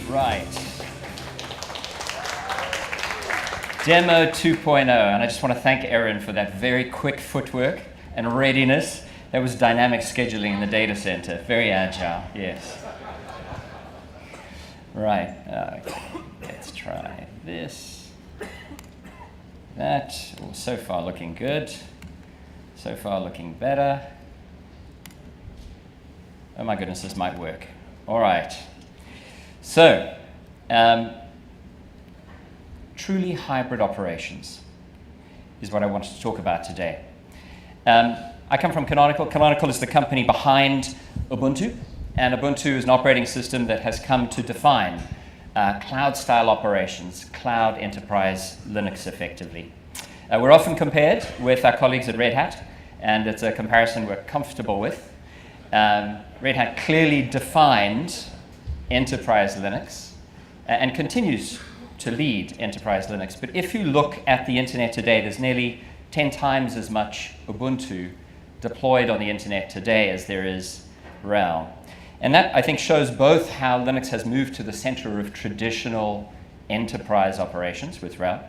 Right. Demo 2.0, and I just want to thank Erin for that very quick footwork and readiness. That was dynamic scheduling in the data center. Very agile, yes. Right, okay. Let's try this. That, oh, so far looking good. So far looking better. Oh my goodness, this might work. All right. So, truly hybrid operations is what I wanted to talk about today. I come from Canonical. Canonical is the company behind Ubuntu, and Ubuntu is an operating system that has come to define cloud-style operations, cloud enterprise Linux effectively. We're often compared with our colleagues at Red Hat, and it's a comparison we're comfortable with. Red Hat clearly defined enterprise Linux and continues to lead enterprise Linux. But if you look at the internet today, there's nearly 10 times as much Ubuntu deployed on the internet today as there is RHEL. And that, I think, shows both how Linux has moved to the center of traditional enterprise operations with RHEL,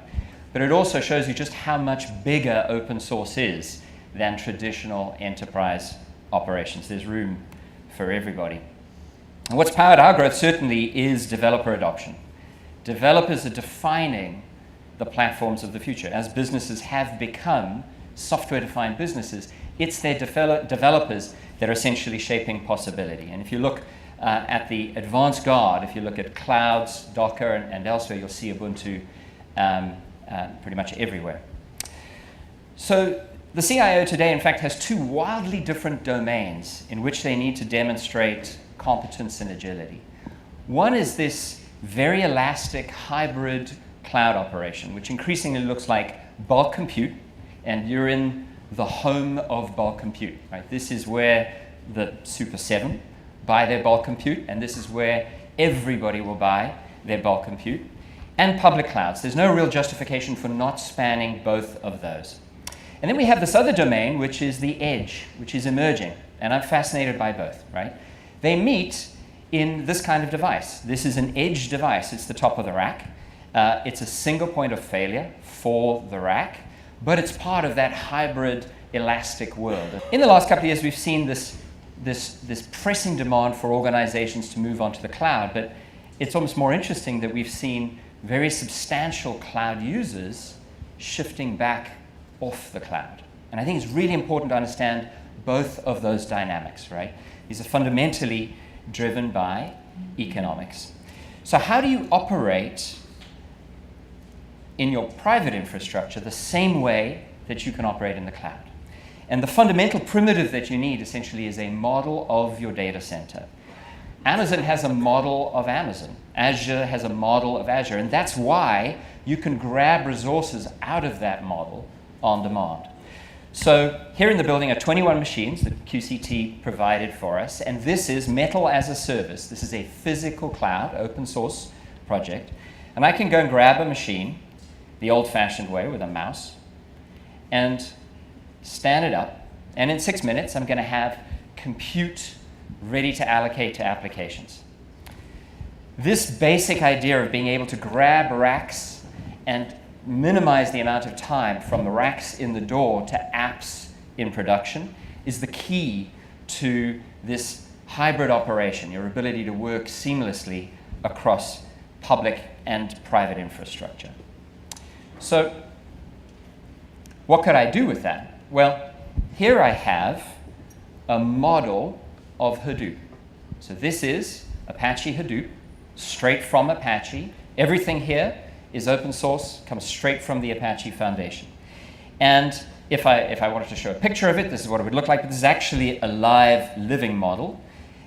but it also shows you just how much bigger open source is than traditional enterprise operations. There's room for everybody. And what's powered our growth certainly is developer adoption. Developers are defining the platforms of the future. As businesses have become software-defined businesses, it's their developers that are essentially shaping possibility. And if you look at the advanced guard, if you look at clouds, Docker, and elsewhere, you'll see Ubuntu pretty much everywhere. So the CIO today, in fact, has two wildly different domains in which they need to demonstrate competence and agility. One is this very elastic hybrid cloud operation, which increasingly looks like bulk compute, and you're in the home of bulk compute, right? This is where the Super 7 buy their bulk compute, and this is where everybody will buy their bulk compute. And public clouds. There's no real justification for not spanning both of those. And then we have this other domain, which is the edge, which is emerging, and I'm fascinated by both, right? They meet in this kind of device. This is an edge device. It's the top of the rack. It's a single point of failure for the rack, but it's part of that hybrid elastic world. In the last couple of years, we've seen this pressing demand for organizations to move onto the cloud, but it's almost more interesting that we've seen very substantial cloud users shifting back off the cloud. And I think it's really important to understand both of those dynamics, right? These are fundamentally driven by economics. So how do you operate in your private infrastructure the same way that you can operate in the cloud? And the fundamental primitive that you need essentially is a model of your data center. Amazon has a model of Amazon. Azure has a model of Azure. And that's why you can grab resources out of that model on demand. So here in the building are 21 machines that QCT provided for us, and this is Metal as a Service. This is a physical cloud, open source project. And I can go and grab a machine the old-fashioned way with a mouse and stand it up, and in 6 minutes I'm going to have compute ready to allocate to applications. This basic idea of being able to grab racks and minimize the amount of time from the racks in the door to apps in production is the key to this hybrid operation, your ability to work seamlessly across public and private infrastructure. So what could I do with that? Well, here I have a model of Hadoop. So this is Apache Hadoop, straight from Apache. Everything here is open source, comes straight from the Apache Foundation. And if I wanted to show a picture of it, this is what it would look like, but this is actually a live living model.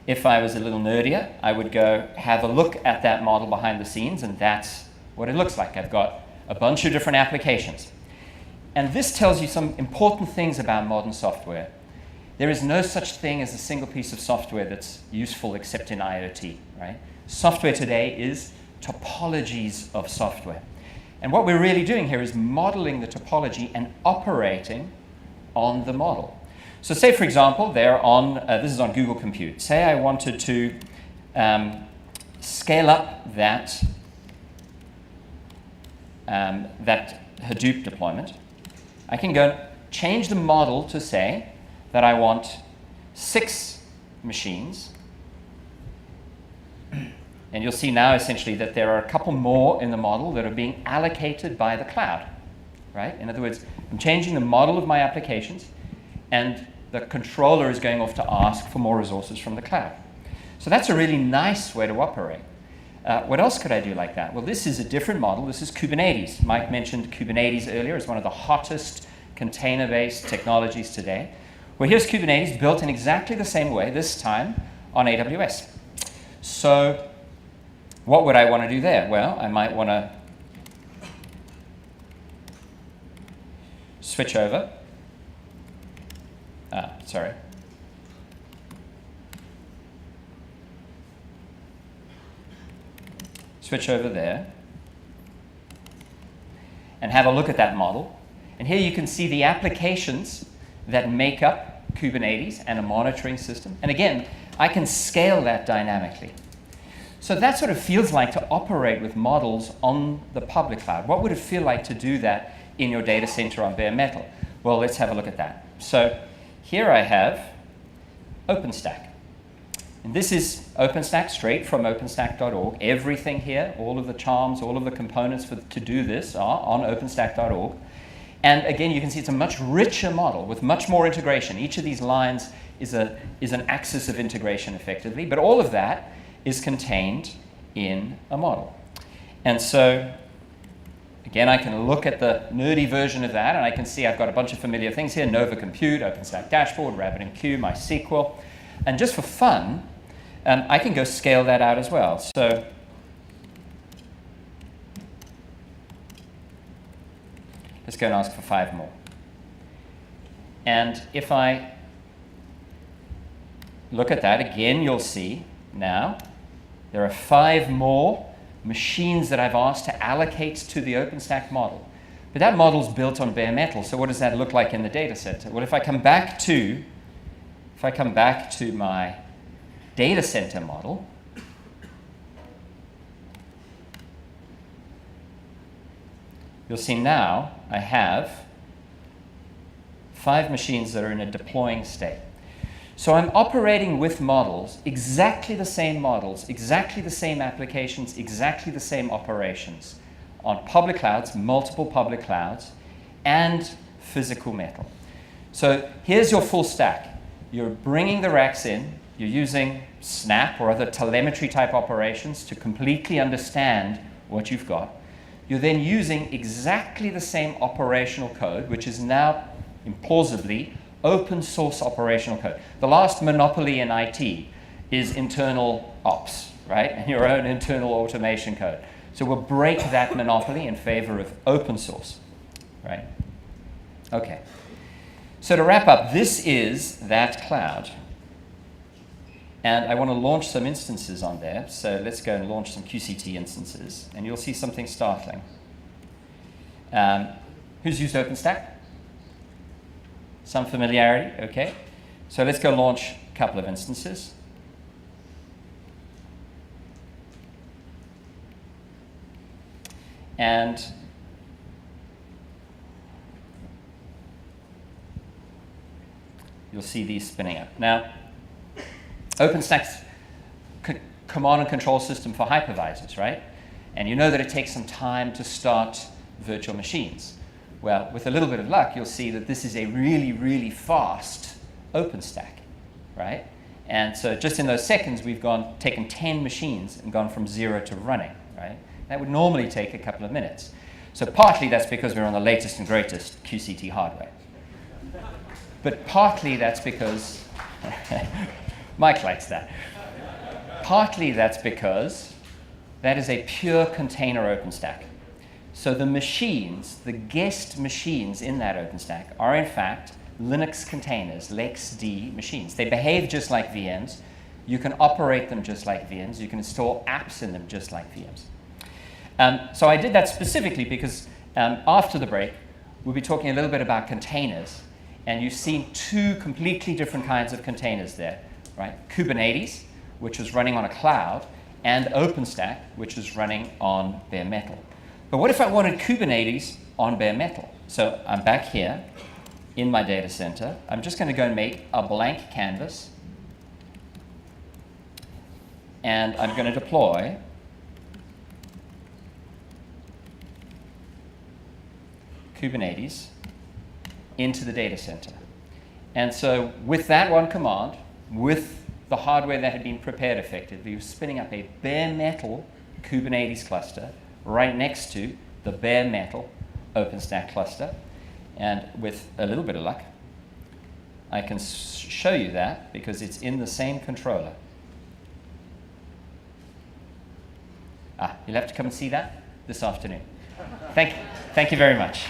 If I was a little nerdier, I would go have a look at that model behind the scenes, and that's what it looks like. I've got a bunch of different applications. And this tells you some important things about modern software. There is no such thing as a single piece of software that's useful except in IoT, right? Software today is topologies of software. And what we're really doing here is modeling the topology and operating on the model. So say, for example, this is on Google Compute. Say I wanted to scale up that Hadoop deployment. I can go change the model to say that I want 6 machines. And you'll see now essentially that there are a couple more in the model that are being allocated by the cloud, right? In other words, I'm changing the model of my applications, and the controller is going off to ask for more resources from the cloud. So that's a really nice way to operate. What else could I do like that? Well, this is a different model. This is Kubernetes. Mike mentioned Kubernetes earlier as one of the hottest container-based technologies today. Well, here's Kubernetes built in exactly the same way, this time on AWS. So what would I want to do there? Well, I might want to switch over. Switch over there and have a look at that model. And here you can see the applications that make up Kubernetes and a monitoring system. And again, I can scale that dynamically. So that's what it feels like to operate with models on the public cloud. What would it feel like to do that in your data center on bare metal? Well, let's have a look at that. So here I have OpenStack. And this is OpenStack straight from openstack.org. Everything here, all of the charms, all of the components to do this are on openstack.org. And again, you can see it's a much richer model with much more integration. Each of these lines is an axis of integration effectively, but all of that is contained in a model. And so, again, I can look at the nerdy version of that, and I can see I've got a bunch of familiar things here: Nova Compute, OpenStack Dashboard, RabbitMQ, MySQL. And just for fun, I can go scale that out as well. So let's go and ask for 5 more. And if I look at that again, you'll see now there are 5 more machines that I've asked to allocate to the OpenStack model. But that model's built on bare metal, so what does that look like in the data center? Well, if I come back to my data center model, you'll see now I have 5 machines that are in a deploying state. So I'm operating with models, exactly the same models, exactly the same applications, exactly the same operations on public clouds, multiple public clouds, and physical metal. So here's your full stack. You're bringing the racks in, you're using Snap or other telemetry type operations to completely understand what you've got. You're then using exactly the same operational code, which is now implausibly open source operational code. The last monopoly in IT is internal ops, right? And your own internal automation code. So we'll break that monopoly in favor of open source, right? Okay. So to wrap up, this is that cloud. And I want to launch some instances on there. So let's go and launch some QCT instances. And you'll see something startling. Who's used OpenStack? Some familiarity, okay. So let's go launch a couple of instances. And you'll see these spinning up. Now, OpenStack's command and control system for hypervisors, right? And you know that it takes some time to start virtual machines. Well, with a little bit of luck, you'll see that this is a really, really fast OpenStack, right? And so just in those seconds, we've taken 10 machines and gone from 0 to running, right? That would normally take a couple of minutes. So partly that's because we're on the latest and greatest QCT hardware. But partly that's because, Mike likes that. Partly that's because that is a pure container OpenStack. So the machines, the guest machines in that OpenStack are in fact Linux containers, LXD machines. They behave just like VMs. You can operate them just like VMs. You can install apps in them just like VMs. So I did that specifically because after the break, we'll be talking a little bit about containers. And you've seen 2 completely different kinds of containers there, right? Kubernetes, which was running on a cloud, and OpenStack, which is running on bare metal. But what if I wanted Kubernetes on bare metal? So I'm back here in my data center. I'm just going to go and make a blank canvas. And I'm going to deploy Kubernetes into the data center. And so with that one command, with the hardware that had been prepared effectively, we're spinning up a bare metal Kubernetes cluster right next to the bare metal OpenStack cluster. And with a little bit of luck, I can show you that because it's in the same controller. You'll have to come and see that this afternoon. Thank you very much.